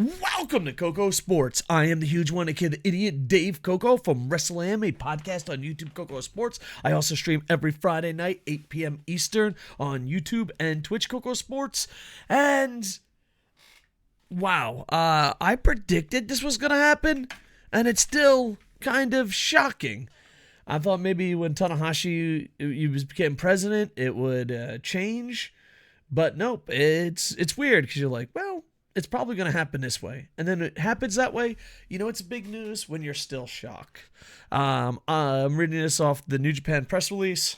Welcome to KocoSports. I am the huge one, a kid, the idiot Dave Koco from Wrestle, a podcast on YouTube, KocoSports. I also stream every Friday night, 8 p.m. Eastern on YouTube and Twitch, KocoSports. And wow, I predicted this was going to happen, and it's still kind of shocking. I thought maybe when Tanahashi became president, it would change, but nope. It's weird because you're like, well, it's probably going to happen this way. And then it happens that way. You know, it's big news when you're still shocked. I'm reading this off the New Japan press release.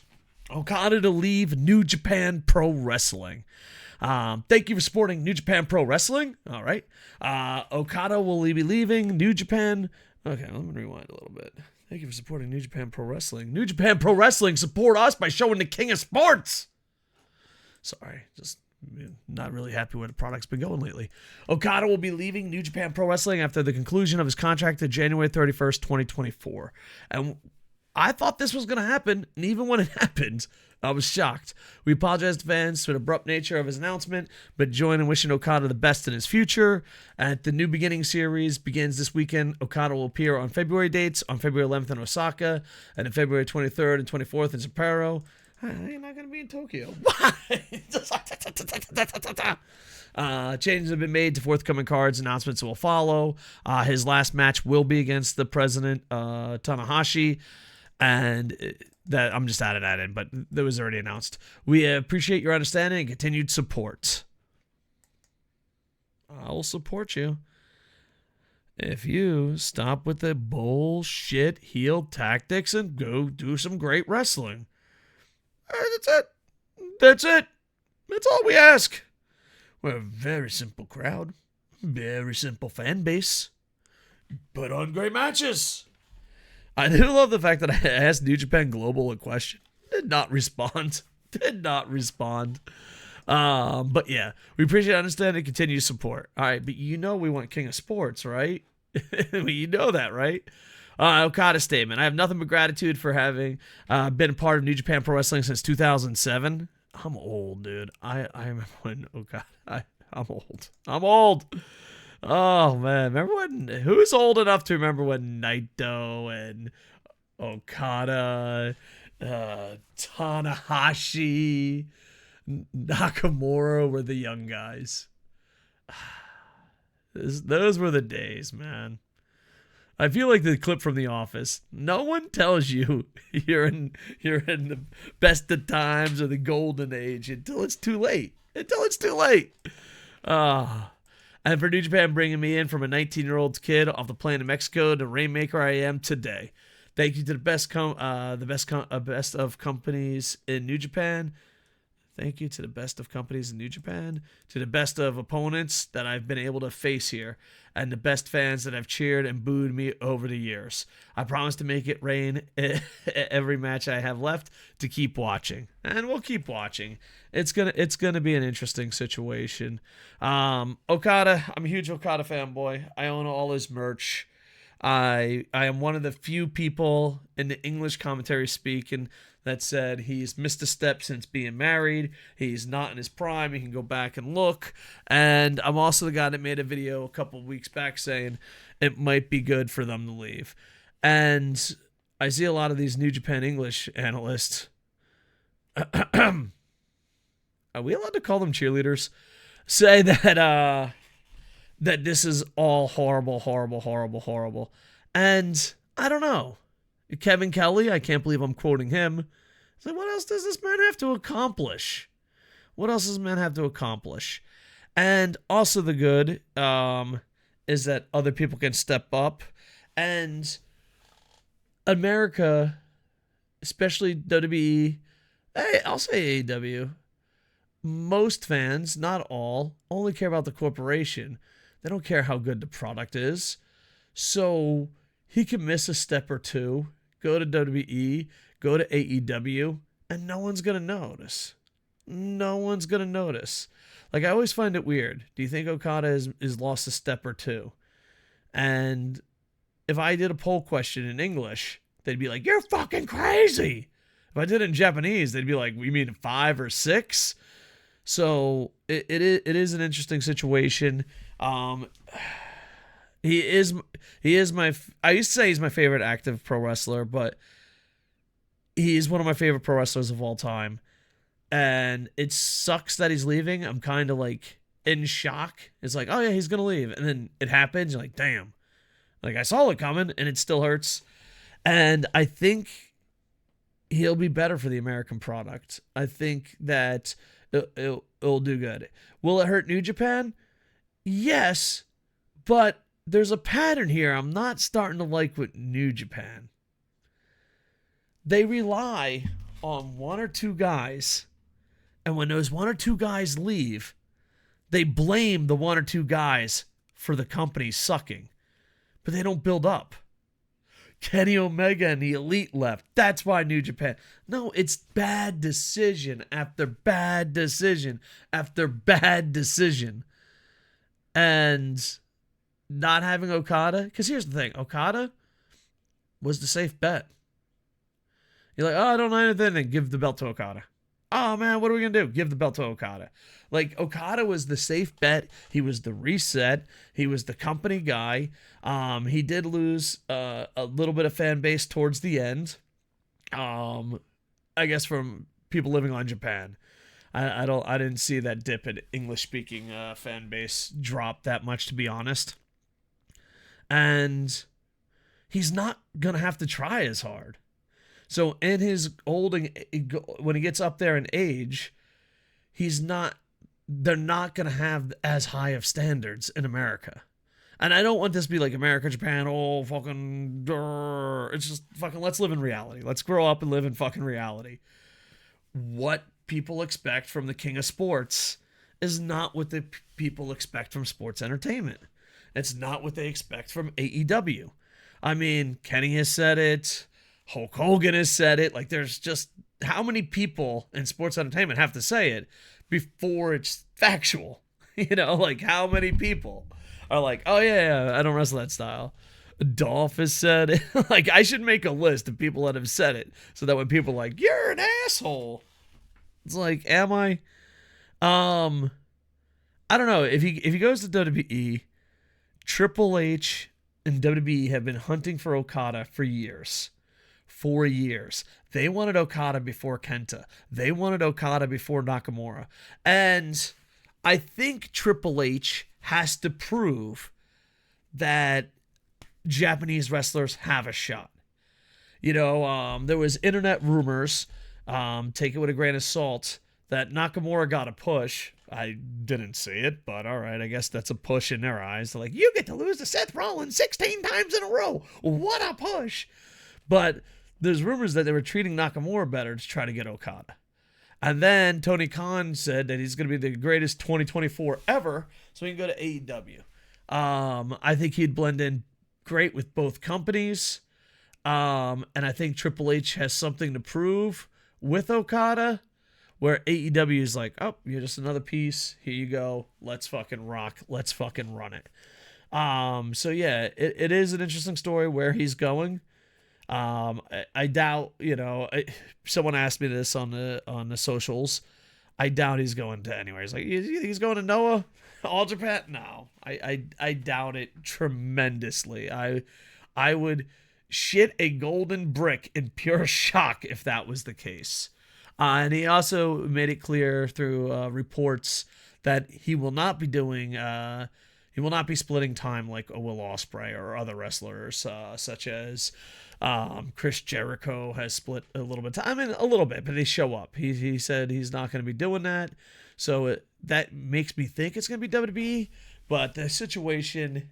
Okada to leave New Japan Pro Wrestling. Thank you for supporting New Japan Pro Wrestling. All right. Okada will be leaving New Japan. Okay, let me rewind a little bit. Thank you for supporting New Japan Pro Wrestling. New Japan Pro Wrestling support us by showing the king of sports. Sorry, just not really happy where the product's been going lately. Okada will be leaving New Japan Pro Wrestling after the conclusion of his contract on January 31st, 2024. And I thought this was going to happen, and even when it happened, I was shocked. We apologize to fans for the abrupt nature of his announcement, but join in wishing Okada the best in his future. At the New Beginning series begins this weekend. Okada will appear on February dates, on February 11th in Osaka, and on February 23rd and 24th in Sapporo. You're not going to be in Tokyo. Why? Changes have been made to forthcoming cards. Announcements will follow. His last match will be against the president, Tanahashi. And that I'm just adding that in, but that was already announced. We appreciate your understanding and continued support. I'll support you if you stop with the bullshit heel tactics and go do some great wrestling. That's it. That's it. That's all we ask. We're a very simple crowd. Very simple fan base. Put on great matches. I do love the fact that I asked New Japan Global a question. Did not respond. But yeah, we appreciate understanding and continued support. All right, but you know we want King of Sports, right? You know that, right? Okada statement. I have nothing but gratitude for having been a part of New Japan Pro Wrestling since 2007. I'm old, dude. I remember when Okada. I'm old. Oh man, remember when? Who's old enough to remember when Naito and Okada, Tanahashi, Nakamura were the young guys? Those were the days, man. I feel like the clip from The Office. No one tells you you're in the best of times or the golden age until it's too late. And for New Japan bringing me in from a 19-year-old kid off the plane in Mexico to Rainmaker I am today. Thank you to the best of companies in New Japan. Thank you to the best of companies in New Japan, to the best of opponents that I've been able to face here, and the best fans that have cheered and booed me over the years. I promise to make it rain every match I have left to keep watching, and we'll keep watching. It's gonna be an interesting situation. Okada, I'm a huge Okada fanboy. I own all his merch. I am one of the few people in the English commentary speaking that said he's missed a step since being married. He's not in his prime. He can go back and look. And I'm also the guy that made a video a couple of weeks back saying it might be good for them to leave. And I see a lot of these New Japan English analysts. Are we allowed to call them cheerleaders? Say that this is all horrible. And I don't know. Kevin Kelly, I can't believe I'm quoting him. So what else does this man have to accomplish? And also the good is that other people can step up. And America, especially WWE, I'll say AEW, most fans, not all, only care about the corporation. They don't care how good the product is. So he can miss a step or two, go to WWE, go to AEW, and no one's going to notice. Like, I always find it weird. Do you think Okada has lost a step or two? And if I did a poll question in English, they'd be like, you're fucking crazy. If I did it in Japanese, they'd be like, we mean 5 or 6? So it is an interesting situation. Um, he is I used to say he's my favorite active pro wrestler, but he is one of my favorite pro wrestlers of all time. And it sucks that he's leaving. I'm kind of like in shock. It's like, oh yeah, he's gonna leave, and then it happens. You're like, damn, like I saw it coming, and it still hurts. And I think he'll be better for the American product. I think that it'll do good. Will it hurt New Japan? Yes, but there's a pattern here I'm not starting to like with New Japan. They rely on one or two guys, and when those one or two guys leave, they blame the one or two guys for the company sucking, but they don't build up. Kenny Omega and the Elite left. That's why New Japan. No, it's bad decision after bad decision after bad decision. And not having Okada, because here's the thing, Okada was the safe bet. You're like, oh, I don't know anything, then give the belt to Okada. Oh man, what are we gonna do? Give the belt to Okada. Like, Okada was the safe bet. He was the reset. He was the company guy. He did lose a little bit of fan base towards the end. I guess from people living on Japan. I didn't see that dip in English speaking fan base drop that much, to be honest. And he's not gonna have to try as hard. So in his when he gets up there in age, they're not going to have as high of standards in America. And I don't want this to be like America, Japan, oh, fucking, it's just fucking, let's live in reality. Let's grow up and live in fucking reality. What people expect from the king of sports is not what the people expect from sports entertainment. It's not what they expect from AEW. I mean, Kenny has said it. Hulk Hogan has said it. Like, there's just, how many people in sports entertainment have to say it before it's factual? You know, like, how many people are like, oh yeah, I don't wrestle that style. Dolph has said it. Like, I should make a list of people that have said it so that when people are like, you're an asshole, it's like, am I? I don't know. If he goes to WWE, Triple H and WWE have been hunting for Okada for years. 4 years. They wanted Okada before Kenta. They wanted Okada before Nakamura. And I think Triple H has to prove that Japanese wrestlers have a shot. You know, there was internet rumors, take it with a grain of salt, that Nakamura got a push. I didn't see it, but all right, I guess that's a push in their eyes. They're like, you get to lose to Seth Rollins 16 times in a row. What a push. But there's rumors that they were treating Nakamura better to try to get Okada. And then Tony Khan said that he's going to be the greatest 2024 ever, so he can go to AEW. I think he'd blend in great with both companies. And I think Triple H has something to prove with Okada, where AEW is like, oh, you're just another piece. Here you go. Let's fucking rock. Let's fucking run it. So yeah, it is an interesting story where he's going. I doubt, you know, someone asked me this on the socials. I doubt he's going to anywhere. He's like, you think he's going to Noah? All Japan? No, I doubt it tremendously. I would shit a golden brick in pure shock if that was the case. And he also made it clear through reports that he will not be doing, he will not be splitting time like a Will Ospreay or other wrestlers, such as Chris Jericho has split a little bit. I mean, a little bit, but they show up. He said he's not going to be doing that. So that makes me think it's going to be WWE, but the situation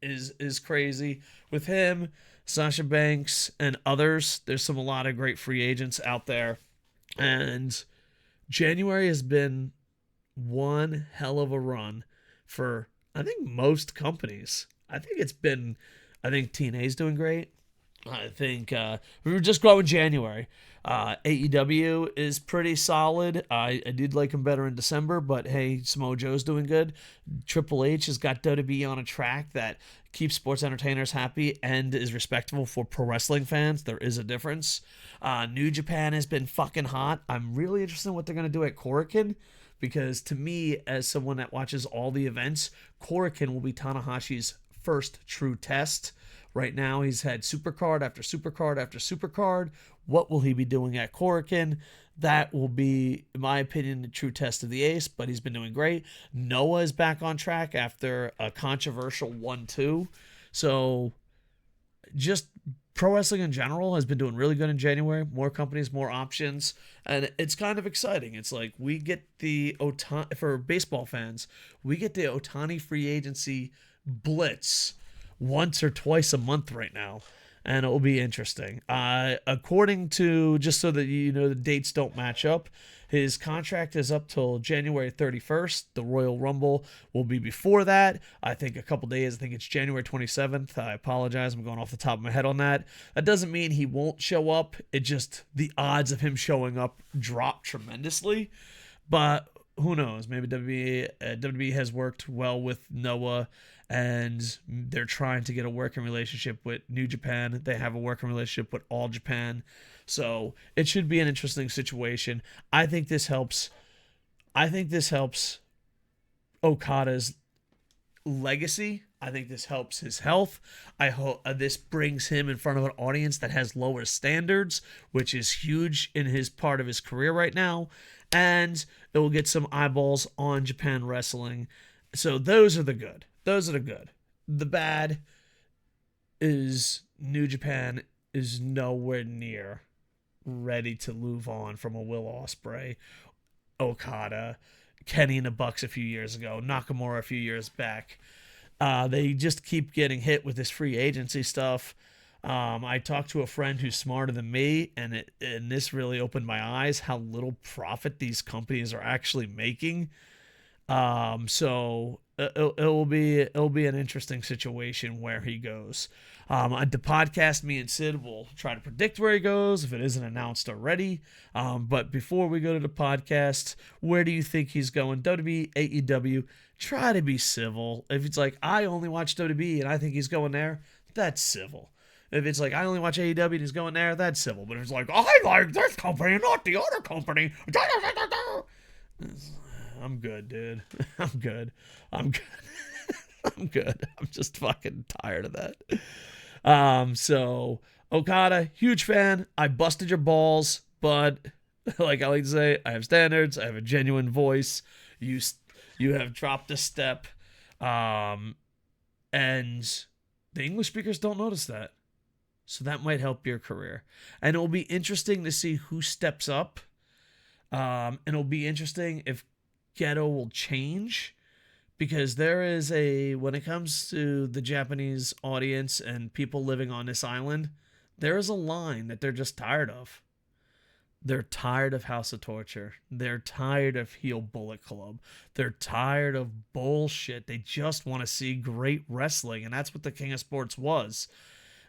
is crazy with him, Sasha Banks, and others. There's a lot of great free agents out there. And January has been one hell of a run for, I think, most companies. I think TNA's doing great. I think we were just growing January. AEW is pretty solid. I did like him better in December, but hey, Samoa Joe's doing good. Triple H has got WWE on a track that keeps sports entertainers happy and is respectable for pro wrestling fans. There is a difference. New Japan has been fucking hot. I'm really interested in what they're going to do at Korakuen, because to me, as someone that watches all the events, Korakuen will be Tanahashi's first true test. Right now, he's had supercard after supercard after supercard. What will he be doing at Korakuen? That will be, in my opinion, the true test of the ace, but he's been doing great. Noah is back on track after a controversial 1-2. So just pro wrestling in general has been doing really good in January. More companies, more options, and it's kind of exciting. It's like we get the Otani, for baseball fans, we get the Otani free agency blitz once or twice a month right now, and it will be interesting. According to, just so that you know the dates don't match up, his contract is up till January 31st. The Royal Rumble will be before that. I think a couple days. I think it's January 27th. I apologize. I'm going off the top of my head on that. That doesn't mean he won't show up. It just, the odds of him showing up drop tremendously. But who knows? Maybe WWE has worked well with Noah, and they're trying to get a working relationship with New Japan. They have a working relationship with All Japan. So it should be an interesting situation. I think this helps Okada's legacy. I think this helps his health. I hope this brings him in front of an audience that has lower standards, which is huge in his part of his career right now. And it will get some eyeballs on Japan wrestling. So those are the good. Those are the good. The bad is New Japan is nowhere near ready to move on from a Will Ospreay, Okada, Kenny and the Bucks a few years ago, Nakamura a few years back. They just keep getting hit with this free agency stuff. I talked to a friend who's smarter than me, and this really opened my eyes how little profit these companies are actually making. So it'll be an interesting situation where he goes. On the podcast, me and Sid will try to predict where he goes if it isn't announced already. But before we go to the podcast, where do you think he's going? WWE, AEW. Try to be civil. If it's like, I only watch WWE and I think he's going there, that's civil. If it's like, I only watch AEW and he's going there, that's civil. But if it's like, I like this company, not the other company. I'm good, dude. I'm good. I'm good. I'm just fucking tired of that. So Okada, huge fan. I busted your balls, but like I like to say, I have standards. I have a genuine voice. You have dropped a step. And the English speakers don't notice that. So that might help your career. And it'll be interesting to see who steps up. And it'll be interesting if Ghetto will change, because there is when it comes to the Japanese audience and people living on this island, there is a line that they're just tired of. They're tired of House of Torture. They're tired of Heel Bullet Club. They're tired of bullshit. They just want to see great wrestling, and that's what the King of Sports was.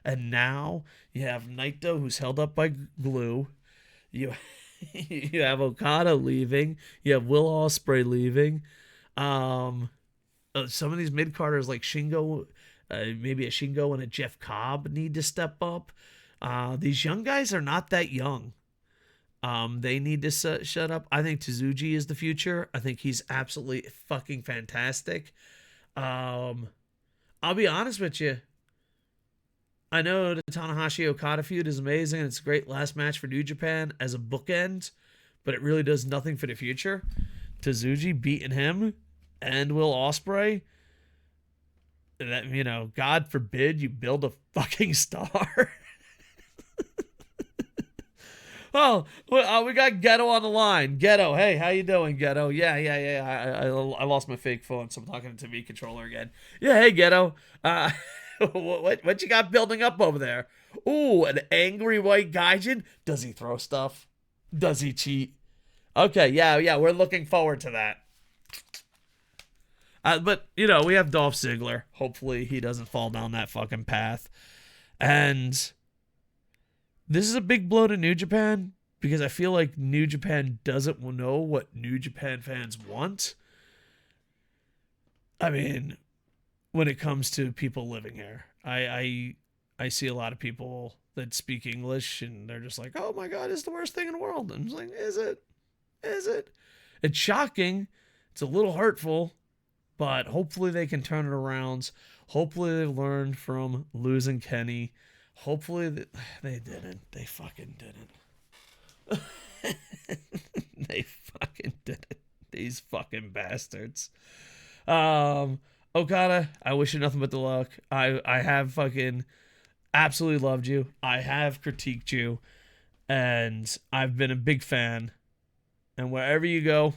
And now you have Naito, who's held up by glue. You have Okada leaving. You have Will Ospreay leaving. Some of these mid-carders like Shingo, maybe a Shingo and a Jeff Cobb need to step up. These young guys are not that young. They need to shut up. I think Tsuji is the future. I think he's absolutely fucking fantastic. I'll be honest with you. I know the Tanahashi-Okada feud is amazing, and it's a great last match for New Japan as a bookend, but it really does nothing for the future. Tsuji beating him and Will Ospreay, that, God forbid you build a fucking star. Oh, we got Ghetto on the line. Ghetto, hey, how you doing, Ghetto? Yeah. I lost my fake phone, so I'm talking to TV controller again. Yeah, hey, Ghetto. What you got building up over there? Ooh, an angry white gaijin? Does he throw stuff? Does he cheat? Okay, yeah, we're looking forward to that. But, we have Dolph Ziggler. Hopefully he doesn't fall down that fucking path. And this is a big blow to New Japan, because I feel like New Japan doesn't know what New Japan fans want. I mean, when it comes to people living here, I see a lot of people that speak English and they're just like, oh my God, it's the worst thing in the world. And I'm just like, is it? It's shocking. It's a little hurtful, but hopefully they can turn it around. Hopefully they learned from losing Kenny. Hopefully they didn't. They fucking didn't. They fucking didn't. These fucking bastards. Okada, I wish you nothing but the luck. I have fucking absolutely loved you. I have critiqued you. And I've been a big fan. And wherever you go,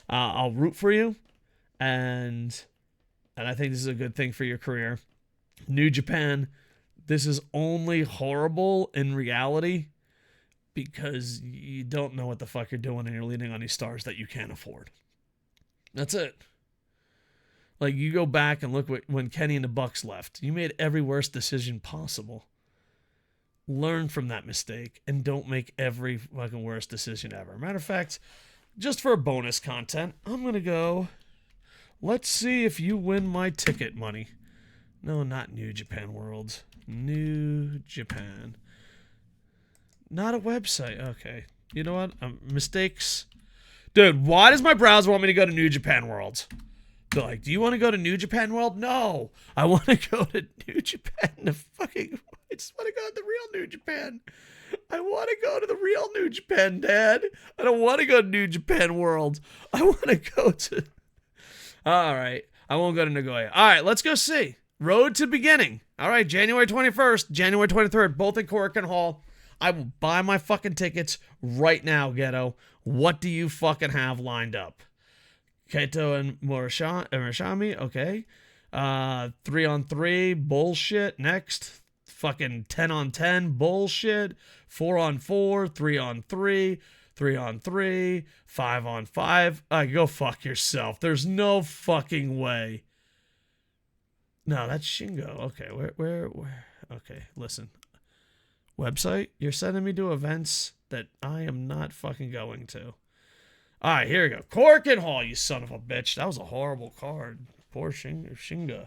I'll root for you. And I think this is a good thing for your career. New Japan, this is only horrible in reality because you don't know what the fuck you're doing and you're leaning on these stars that you can't afford. That's it. Like, you go back and look when Kenny and the Bucks left. You made every worst decision possible. Learn from that mistake and don't make every fucking worst decision ever. Matter of fact, just for bonus content, I'm going to go, let's see if you win my ticket money. No, not New Japan World. New Japan. Not a website. Okay. You know what? Mistakes. Dude, why does my browser want me to go to New Japan World? They're like, do you want to go to New Japan World? No. I want to go to New Japan. I just want to go to the real New Japan. I want to go to the real New Japan, Dad. I don't want to go to New Japan World. I want to go to... All right. I won't go to Nagoya. All right, let's go see. Road to Beginning. All right, January 21st, January 23rd, both in Korakuen Hall. I will buy my fucking tickets right now, Ghetto. What do you fucking have lined up? Kaito and Murashami, okay. 3-on-3, bullshit. Next, fucking 10-on-10, bullshit. 4-on-4, 3-on-3, 3-on-3, 5-on-5. Go fuck yourself. There's no fucking way. No, that's Shingo. Okay, where? Okay, listen. Website? You're sending me to events that I am not fucking going to. All right, here we go. Korakuen Hall, you son of a bitch. That was a horrible card. Poor Shinga.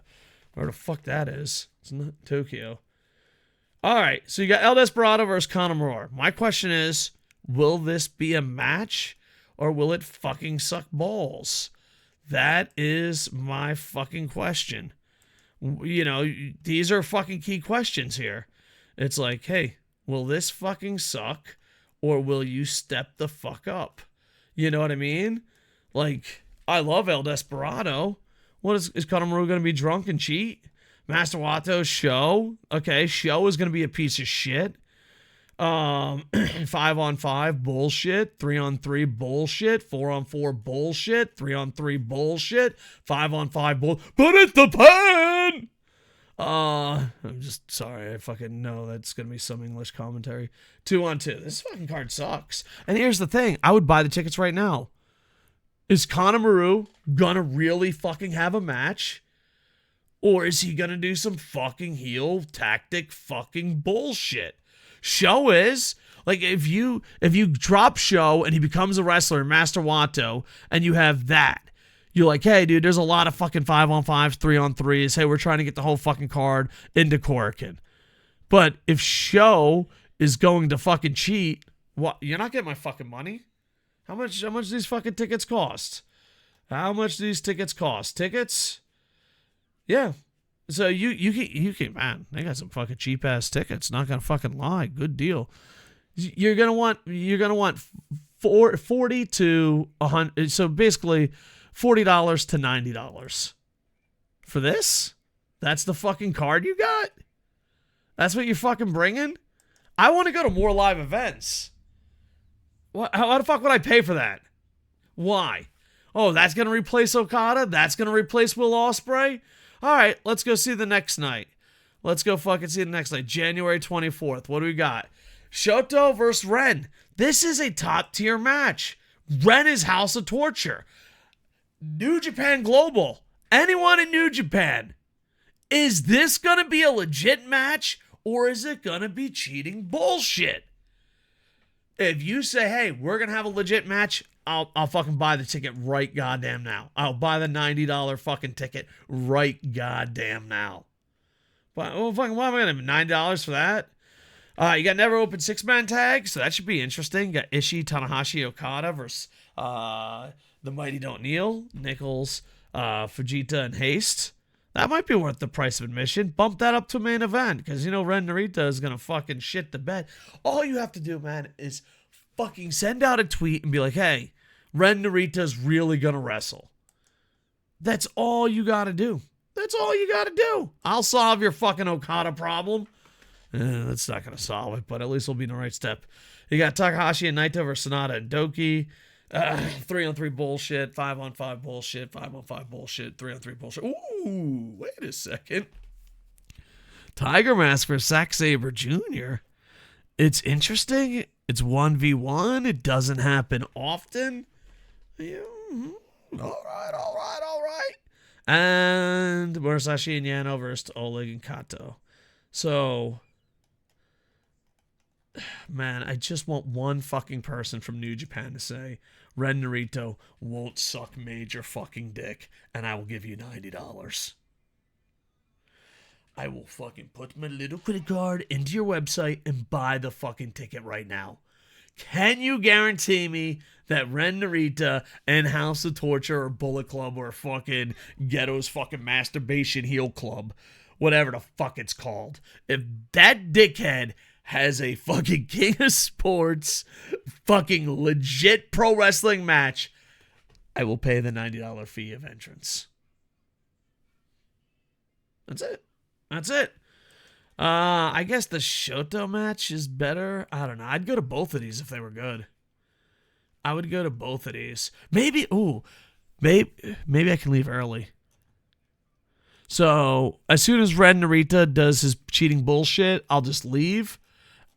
Where the fuck that is. It's not Tokyo. All right, so you got El Desperado versus Kanemaru. My question is, will this be a match or will it fucking suck balls? That is my fucking question. You know, these are fucking key questions here. It's like, hey, will this fucking suck or will you step the fuck up? You know what I mean? Like, I love El Desperado. What is Kanemaru going to be drunk and cheat? Master Wato's show. Okay, show is going to be a piece of shit. 5-on-5 bullshit. 3-on-3 bullshit. 4-on-4 bullshit. 3-on-3 bullshit. 5-on-5 bull. Put it the pen! I'm just sorry. I fucking know that's going to be some English commentary. 2-on-2. This fucking card sucks. And here's the thing. I would buy the tickets right now. Is Kanemaru gonna really fucking have a match? Or is he gonna do some fucking heel tactic fucking bullshit? Show is, like, if you drop Show and he becomes a wrestler, Master Wato, and you have that, you're like, hey, dude, there's a lot of fucking 5-on-5s, 3-on-3s. Hey, we're trying to get the whole fucking card into Korakuen. But if Show is going to fucking cheat, what? You're not getting my fucking money? How much do these fucking tickets cost? How much do these tickets cost? Tickets? Yeah. So you can, man, they got some fucking cheap ass tickets. Not gonna fucking lie. Good deal. You're gonna want 40 to 100. So basically $40 to $90 for this. That's the fucking card you got. That's what you're fucking bringing. I want to go to more live events. What? How the fuck would I pay for that? Why? Oh, that's going to replace Okada? That's going to replace Will Ospreay? All right, let's go see the next night. Let's go fucking see the next night. January 24th. What do we got? Shoto versus Ren. This is a top tier match. Ren is House of Torture. New Japan Global. Anyone in New Japan. Is this going to be a legit match or is it going to be cheating bullshit? If you say, hey, we're going to have a legit match, I'll fucking buy the ticket right goddamn now. I'll buy the $90 fucking ticket right goddamn now. But why am I going to have $9 for that? You got never open 6-man tag, so that should be interesting. You got Ishii, Tanahashi, Okada versus The Mighty Don't Kneel, Nichols, Fujita, and Haste. That might be worth the price of admission. Bump that up to main event, because you know Ren Narita is gonna fucking shit the bed. All you have to do, man, is fucking send out a tweet and be like, hey, Ren Narita's really gonna wrestle. That's all you gotta do. That's all you gotta do. I'll solve your fucking Okada problem. That's not gonna solve it, but at least we'll be in the right step. You got Takahashi and Naito versus Sonata and Doki. 3-on-3 bullshit, 5-on-5 bullshit, 5-on-5 bullshit, 3-on-3 bullshit. Ooh, wait a second. Tiger Mask versus Zack Sabre Jr. It's interesting. It's 1v1. It doesn't happen often. Yeah. All right. And Murasashi and Yano versus Oleg and Kato. So, man, I just want one fucking person from New Japan to say, Ren Narita won't suck major fucking dick, and I will give you $90. I will fucking put my little credit card into your website and buy the fucking ticket right now. Can you guarantee me that Ren Narita and House of Torture or Bullet Club or fucking Ghetto's fucking Masturbation Heel Club, whatever the fuck it's called, if that dickhead has a fucking King of Sports fucking legit pro wrestling match, I will pay the $90 fee of entrance. That's it. I guess the Shoto match is better. I don't know. I'd go to both of these if they were good. I would go to both of these. Maybe I can leave early. So, as soon as Ren Narita does his cheating bullshit, I'll just leave.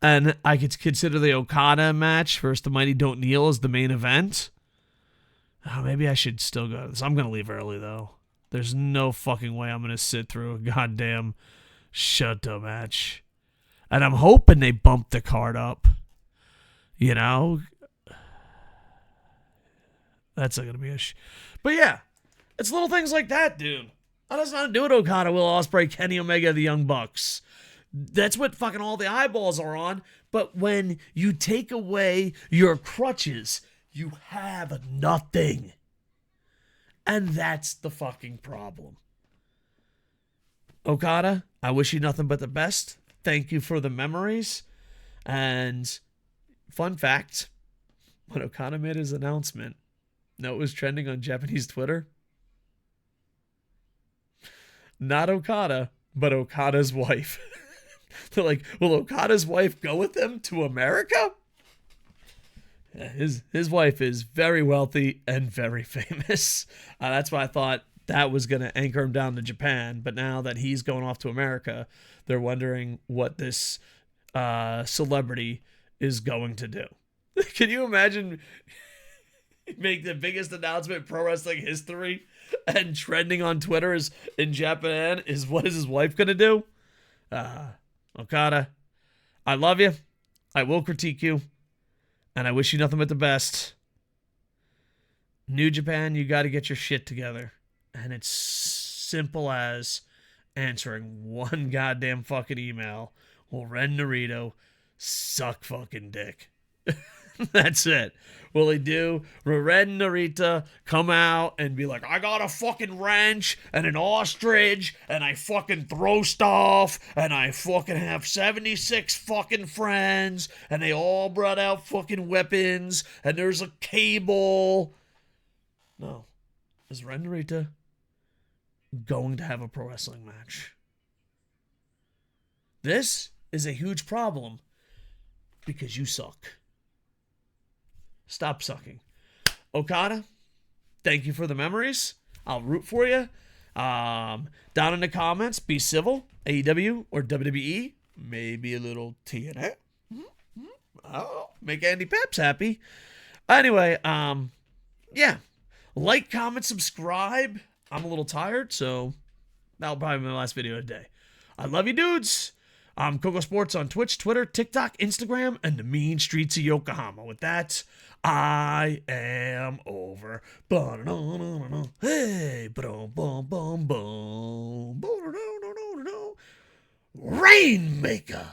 And I could consider the Okada match versus the Mighty Don't Kneel as the main event. Oh, maybe I should still go to this. I'm going to leave early, though. There's no fucking way I'm going to sit through a goddamn Shoto match. And I'm hoping they bump the card up. You know? That's not going to be a But yeah, it's little things like that, dude. That has nothing to do with Okada, Will Ospreay, Kenny Omega, the Young Bucks. That's what fucking all the eyeballs are on. But when you take away your crutches, you have nothing. And that's the fucking problem. Okada, I wish you nothing but the best. Thank you for the memories. And fun fact, when Okada made his announcement, it was trending on Japanese Twitter. Not Okada, but Okada's wife. They're like, will Okada's wife go with them to America? Yeah, his wife is very wealthy and very famous. That's why I thought that was going to anchor him down to Japan. But now that he's going off to America, they're wondering what this celebrity is going to do. Can you imagine make the biggest announcement in pro wrestling history and trending on Twitter is in Japan is what is his wife going to do? Okada, I love you. I will critique you. And I wish you nothing but the best. New Japan, you got to get your shit together. And it's simple as answering one goddamn fucking email. Will Ren Narita suck fucking dick? That's it. Will he do Ren Narita come out and be like, I got a fucking wrench and an ostrich and I fucking throw stuff and I fucking have 76 fucking friends and they all brought out fucking weapons and there's a cable? No. Is Ren Narita going to have a pro wrestling match? This is a huge problem because you suck. Stop sucking. Okada, thank you for the memories. I'll root for you. Down in the comments, be civil. AEW or WWE. Maybe a little TNA. Oh, make Andy Peps happy. Anyway, yeah. Like, comment, subscribe. I'm a little tired, so that'll probably be my last video of the day. I love you, dudes. I'm KocoSports on Twitch, Twitter, TikTok, Instagram, and the mean streets of Yokohama. With that, I am over. Hey, Rainmaker.